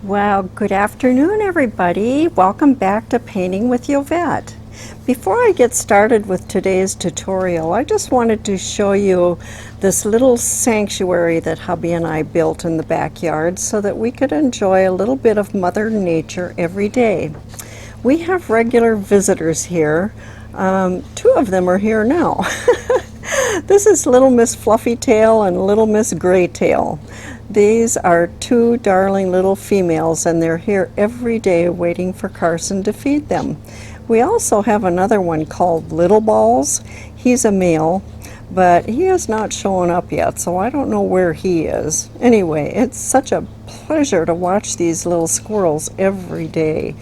Well, good afternoon, everybody. Welcome back to Painting with Yovette. Before I get started with today's tutorial, I just wanted to show you this little sanctuary that hubby and I built in the backyard so that we could enjoy a little bit of Mother Nature every day. We have regular visitors here. Two of them are here now. This is Little Miss Fluffytail and Little Miss Graytail. These are two darling little females, and they're here every day waiting for Carson to feed them. We also have another one called Little Balls. He's a male, but he has not shown up yet, so I don't know where he is. Anyway, it's such a pleasure to watch these little squirrels every day.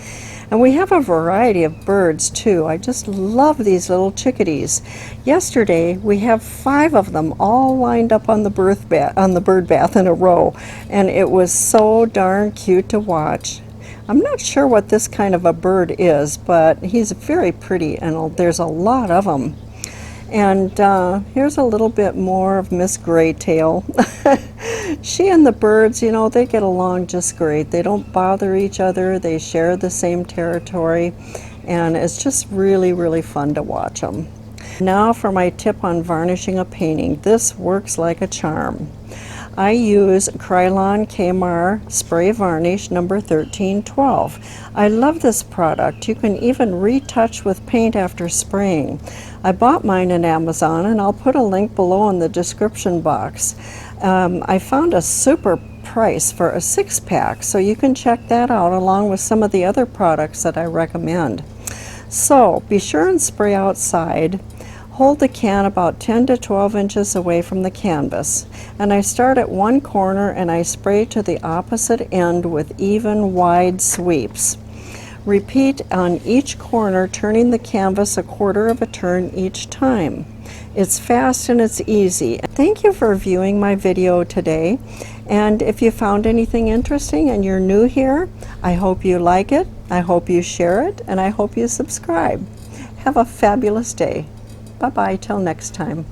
And we have a variety of birds too. I just love these little chickadees. Yesterday we have 5 of them all lined up on the bird bath in a row, and it was so darn cute to watch. I'm not sure what this kind of a bird is, but he's very pretty, and there's a lot of them. And here's a little bit more of Miss Graytail. She and the birds, you know, they get along just great. They don't bother each other. They share the same territory, and it's just really, really fun to watch them. Now for my tip on varnishing a painting. This works like a charm. I use Krylon Kmar Spray Varnish number 1312. I love this product. You can even retouch with paint after spraying. I bought mine at Amazon, and I'll put a link below in the description box. I found a super price for a 6-pack, so you can check that out along with some of the other products that I recommend. So be sure and spray outside. Hold the can about 10 to 12 inches away from the canvas, and I start at one corner and I spray to the opposite end with even wide sweeps. Repeat on each corner, turning the canvas a quarter of a turn each time. It's fast and it's easy. Thank you for viewing my video today, and if you found anything interesting and you're new here, I hope you like it, I hope you share it, and I hope you subscribe. Have a fabulous day. Bye-bye till next time.